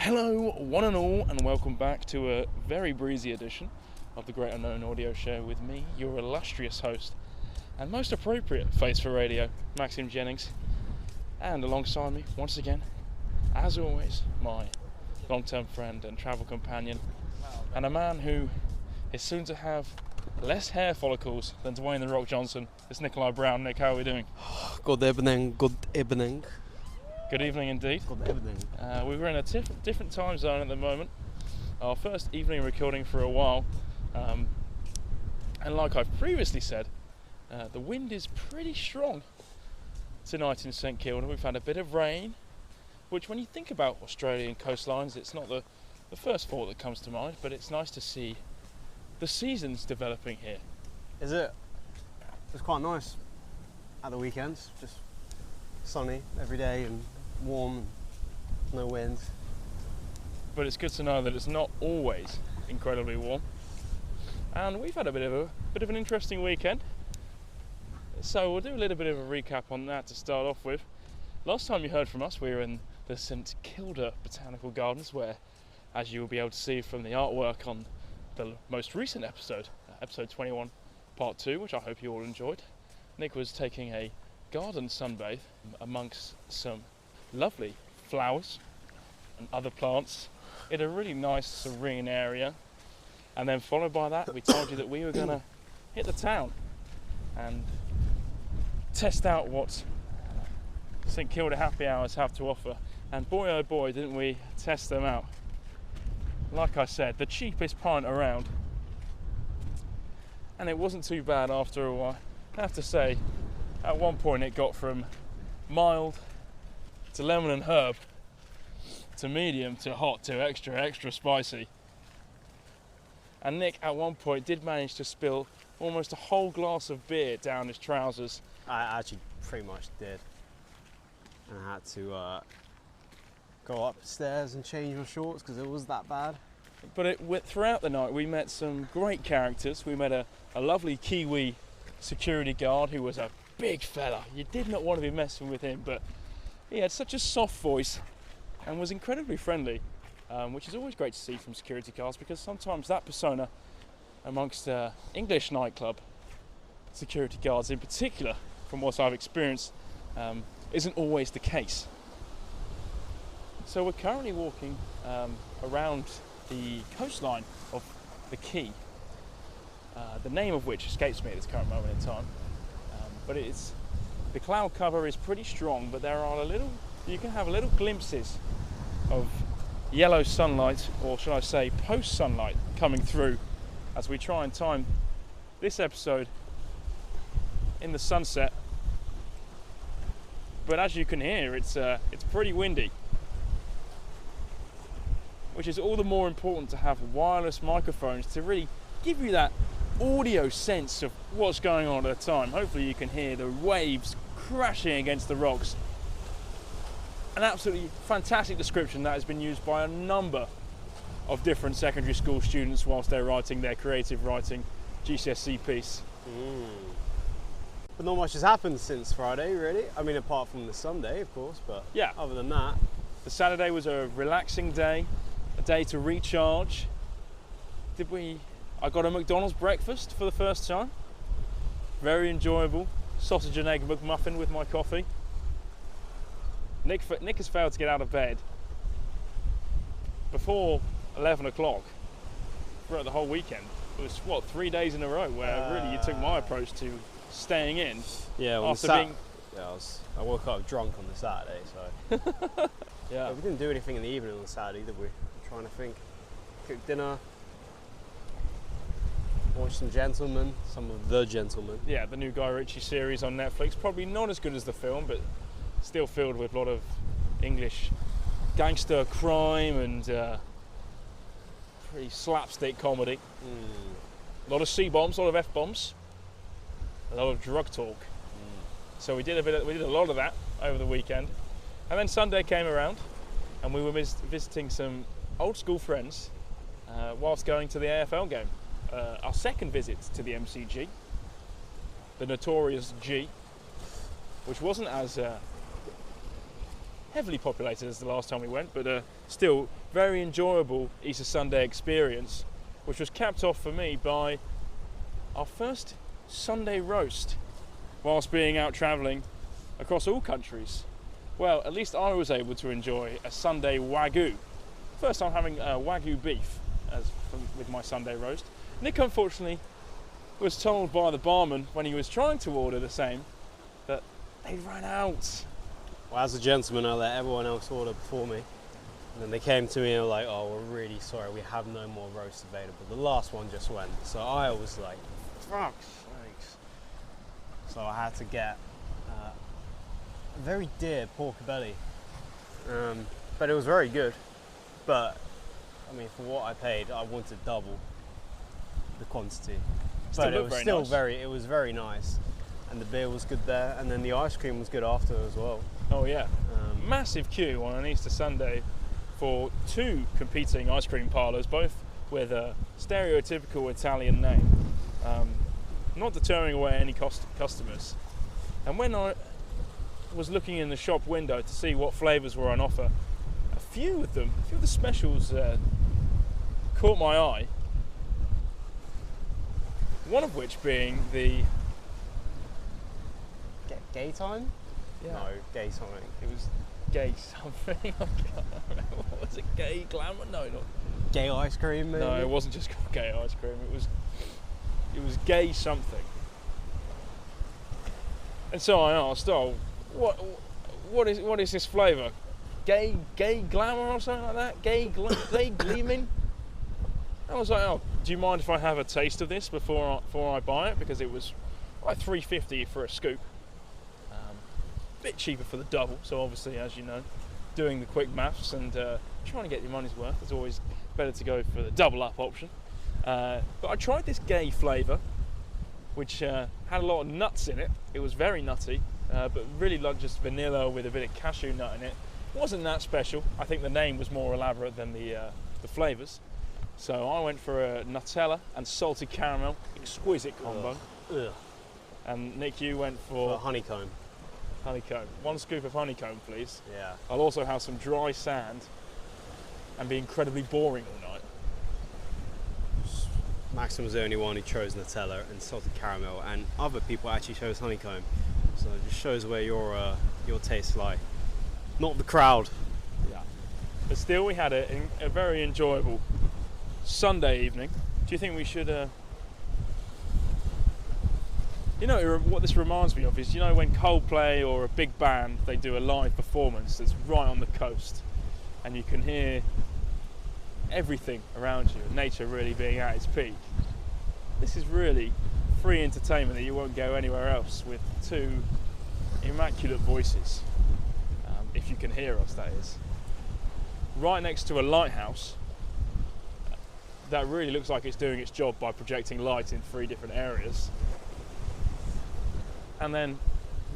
Hello, one and all, and welcome back to a very breezy edition of the Great Unknown Audio Show with me, your illustrious host, and most appropriate face for radio, Maxim Jennings. And alongside me, once again, as always, my long-term friend and travel companion, and a man who is soon to have less hair follicles than Dwayne The Rock Johnson. It's Nikolai Brown. Nick, how are we doing? Good evening, good evening. Good evening indeed. Good evening. We were in a different time zone at the moment. Our first evening recording for a while. And like I've previously said, the wind is pretty strong tonight in St Kilda. We've had a bit of rain, which when you think about Australian coastlines, it's not the first thought that comes to mind, but it's nice to see the seasons developing here. Is it? It's quite nice at the weekends, just sunny every day and warm and no wind. But it's good to know that it's not always incredibly warm. And we've had a bit of an interesting weekend. So we'll do a little bit of a recap on that to start off with. Last time you heard from us, we were in the St Kilda Botanical Gardens, where, as you will be able to see from the artwork on the most recent episode, episode 21, part 2, which I hope you all enjoyed, Nick was taking a garden sunbathe amongst some lovely flowers and other plants in a really nice serene area, and then followed by that we told you that we were going to hit the town and test out what St Kilda happy hours have to offer, and boy oh boy didn't we test them out. Like I said, the cheapest pint around, and it wasn't too bad after a while. I have to say, at one point it got from mild to lemon and herb to medium to hot to extra spicy. And Nick at one point did manage to spill almost a whole glass of beer down his trousers. I actually pretty much did. And I had to go upstairs and change my shorts because it was that bad. But throughout the night we met some great characters. We met a lovely Kiwi security guard who was a big fella. You did not want to be messing with him, but he had such a soft voice and was incredibly friendly, which is always great to see from security guards, because sometimes that persona amongst English nightclub security guards in particular, from what I've experienced, isn't always the case. So we're currently walking around the coastline of the quay, the name of which escapes me at this current moment in time. But the cloud cover is pretty strong, but you can have little glimpses of yellow sunlight, or should I say post-sunlight, coming through as we try and time this episode in the sunset. But as you can hear, it's pretty windy, which is all the more important to have wireless microphones to really give you that audio sense of what's going on at the time. Hopefully you can hear the waves crashing against the rocks. An absolutely fantastic description that has been used by a number of different secondary school students whilst they're writing their creative writing GCSE piece. But not much has happened since Friday, really. I mean, apart from the Sunday, of course, but yeah, other than that. The Saturday was a relaxing day, a day to recharge. I got a McDonald's breakfast for the first time. Very enjoyable. Sausage and egg McMuffin with my coffee. Nick has failed to get out of bed before 11 o'clock throughout the whole weekend. It was, 3 days in a row where really you took my approach to staying in. Yeah, I woke up drunk on the Saturday, so. Yeah. We didn't do anything in the evening on the Saturday, did we? I'm trying to think. Cooked dinner. Watched some of The Gentlemen. Yeah, the new Guy Ritchie series on Netflix. Probably not as good as the film, but still filled with a lot of English gangster crime and pretty slapstick comedy. A lot of C-bombs, a lot of F-bombs, a lot of drug talk. So we did a lot of that over the weekend. And then Sunday came around and we were visiting some old school friends whilst going to the AFL game. Our second visit to the MCG, the notorious G, which wasn't as heavily populated as the last time we went, but still very enjoyable Easter Sunday experience, which was capped off for me by our first Sunday roast whilst being out travelling across all countries. Well, at least I was able to enjoy a Sunday Wagyu. First time having Wagyu beef with my Sunday roast. Nick, unfortunately, was told by the barman when he was trying to order the same that they ran out. Well, as a gentleman, I let everyone else order before me. And then they came to me and were like, oh, we're really sorry, we have no more roasts available. The last one just went. So I was like, fuck's sakes. So I had to get a very dear pork belly. But it was very good. But, I mean, for what I paid, I wanted double the quantity. But it was still nice. It was very nice. And the beer was good there. And then the ice cream was good after as well. Oh yeah. Massive queue on an Easter Sunday for two competing ice cream parlours, both with a stereotypical Italian name, not deterring away any customers. And when I was looking in the shop window to see what flavours were on offer, a few of the specials caught my eye. One of which being the gay time? Yeah. No, gay something. It was gay something. I can't remember. What was it? Gay glamour? No, not gay ice cream. Maybe? No, it wasn't just called gay ice cream. It was gay something. And so I asked, "Oh, what is this flavour? Gay glamour or something like that? Gay gleaming?" I was like, "Oh, do you mind if I have a taste of this before I buy it?" Because it was like $3.50 for a scoop. Bit cheaper for the double, so obviously, as you know, doing the quick maths and trying to get your money's worth, it's always better to go for the double up option. But I tried this gay flavour, which had a lot of nuts in it. It was very nutty, but really like just vanilla with a bit of cashew nut in it. It wasn't that special. I think the name was more elaborate than the flavours. So I went for a Nutella and salted caramel, exquisite combo. Ugh. And Nick, you went for honeycomb. Honeycomb. One scoop of honeycomb, please. Yeah. I'll also have some dry sand and be incredibly boring all night. Maxim was the only one who chose Nutella and salted caramel, and other people actually chose honeycomb. So it just shows where your tastes lie. Not the crowd. Yeah. But still, we had a very enjoyable Sunday evening. Do you think we should... You know what this reminds me of is, you know, when Coldplay or a big band, they do a live performance that's right on the coast and you can hear everything around you, nature really being at its peak. This is really free entertainment that you won't go anywhere else with two immaculate voices, if you can hear us, that is. Right next to a lighthouse that really looks like it's doing its job by projecting light in 3 different areas. And then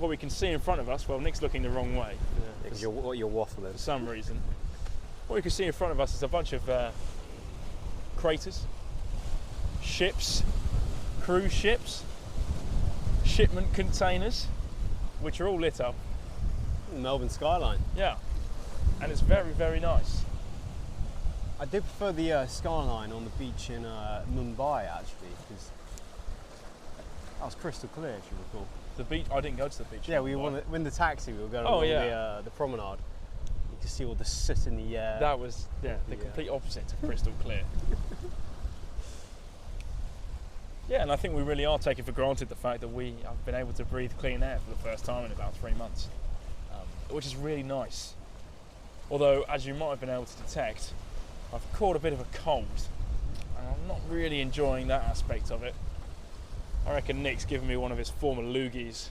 what we can see in front of us, well, Nick's looking the wrong way. Because you're waffling. For some reason. What we can see in front of us is a bunch of craters, ships, cruise ships, shipment containers, which are all lit up. Melbourne skyline. Yeah, and it's very, very nice. I did prefer the skyline on the beach in Mumbai, actually, because that was crystal clear, if you recall. The beach? I didn't go to the beach. Yeah, we were in the taxi. We were going along the promenade. You could see all the soot in the air. That was the complete opposite to crystal clear. Yeah, and I think we really are taking for granted the fact that we have been able to breathe clean air for the first time in about 3 months, which is really nice. Although, as you might have been able to detect, I've caught a bit of a cold, and I'm not really enjoying that aspect of it. I reckon Nick's given me one of his former loogies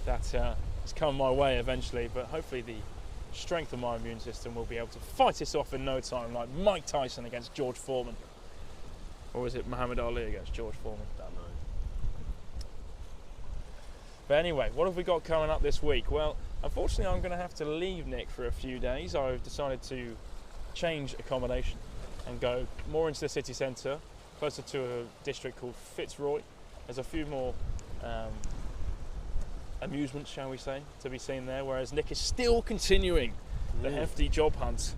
that has come my way eventually, but hopefully the strength of my immune system will be able to fight this off in no time, like Mike Tyson against George Foreman. Or is it Muhammad Ali against George Foreman? Don't know. But anyway, what have we got coming up this week? Well, unfortunately I'm going to have to leave Nick for a few days. I've decided to change accommodation and go more into the city centre, closer to a district called Fitzroy. There's a few more amusements, shall we say, to be seen there, whereas Nick is still continuing the hefty job hunt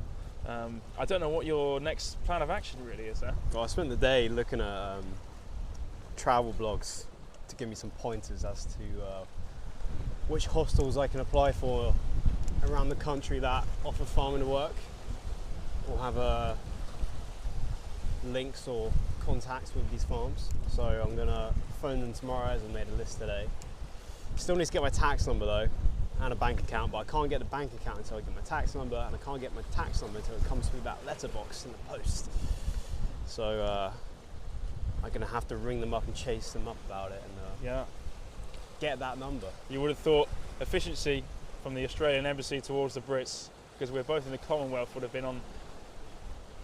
I don't know what your next plan of action really is there. Well, I spent the day looking at travel blogs to give me some pointers as to which hostels I can apply for around the country that offer farming work or have links or contacts with these farms. So I'm gonna phone them tomorrow, as I made a list today. Still need to get my tax number though, and a bank account, but I can't get the bank account until I get my tax number, and I can't get my tax number until it comes through that letterbox in the post. So I'm gonna have to ring them up and chase them up about it and Yeah. get that number. You would have thought efficiency from the Australian embassy towards the Brits, because we're both in the Commonwealth, would have been on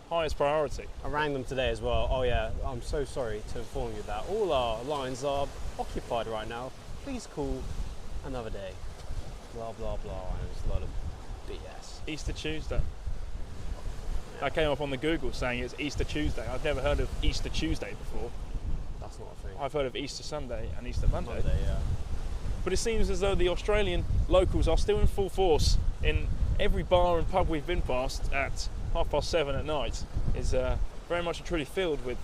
highest priority. I rang them today as well. Oh yeah, I'm so sorry to inform you that all our lines are occupied right now. Please call another day. Blah blah blah. And it's a lot of BS. Easter Tuesday. I came up on the Google saying it's Easter Tuesday. I've never heard of Easter Tuesday before. That's not a thing. I've heard of Easter Sunday and Easter Monday. Monday, yeah. But it seems as though the Australian locals are still in full force. In every bar and pub we've been past at 7:30 at night is very much and truly filled with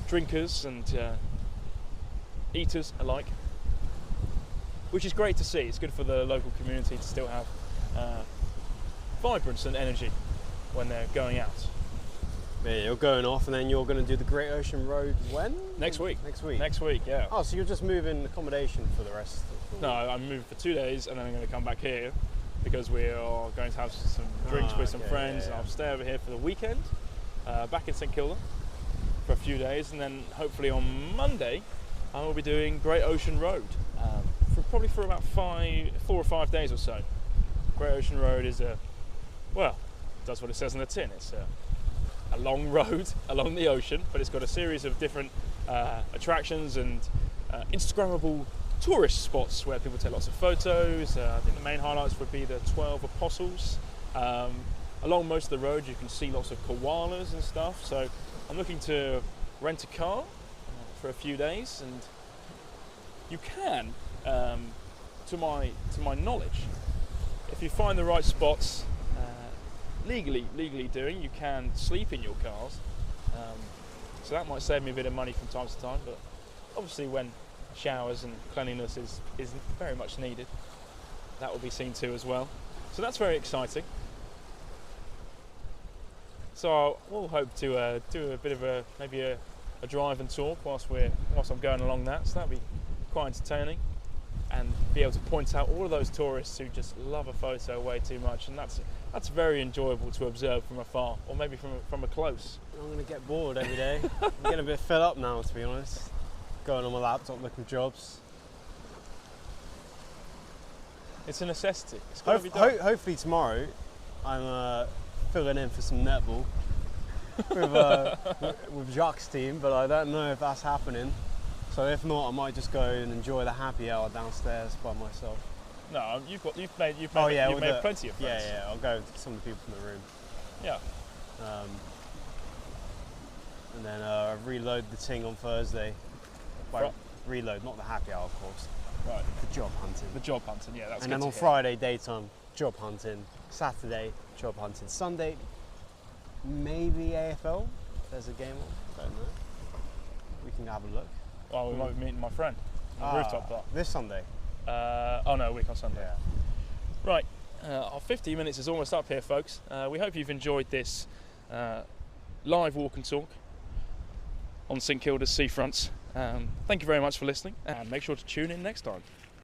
drinkers and eaters alike, which is great to see. It's good for the local community to still have vibrance and energy when they're going out. Yeah, you're going off and then you're going to do the Great Ocean Road when? Next week. Next week? Next week, yeah. Oh, so you're just moving accommodation for the rest of the No, I'm moving for 2 days and then I'm going to come back here because we are going to have some drinks with some friends. Yeah. I'll stay over here for the weekend, back in St Kilda for a few days, and then hopefully on Monday I will be doing Great Ocean Road probably for about 4 or 5 days or so. Great Ocean Road is does what it says on the tin. It's a long road along the ocean, but it's got a series of different attractions and Instagrammable tourist spots where people take lots of photos. I think the main highlights would be the 12 Apostles. Along most of the road you can see lots of koalas and stuff, so I'm looking to rent a car for a few days, and you can, to my knowledge, if you find the right spots, legally doing, you can sleep in your cars, so that might save me a bit of money from time to time, but obviously when showers and cleanliness is very much needed, that will be seen to as well. So that's very exciting. So we'll hope to do a bit of maybe a drive and talk whilst I'm going along that, so that'll be quite entertaining, and be able to point out all of those tourists who just love a photo way too much, and that's very enjoyable to observe from afar, or maybe from a close. I'm going to get bored every day. I'm getting a bit fed up now, to be honest. Going on my laptop looking for jobs. It's a necessity. It's got to be done. Hopefully tomorrow I'm filling in for some netball with Jacques' team, but I don't know if that's happening. So if not, I might just go and enjoy the happy hour downstairs by myself. No, you've made plenty of friends. Yeah, I'll go with some of the people from the room. Yeah. And then reload the ting on Thursday. Reload, not the happy hour, of course. Right. The job hunting. The job hunting, yeah, that's and good. And then on Friday, daytime, job hunting. Saturday, job hunting. Sunday, maybe AFL. If there's a game on, I don't know. We can have a look. Oh, we might be meeting my friend on the rooftop bar. This Sunday? A week on Sunday. Yeah. Right, our 15 minutes is almost up here, folks. We hope you've enjoyed this live walk and talk on St Kilda's seafronts. Thank you very much for listening, and make sure to tune in next time.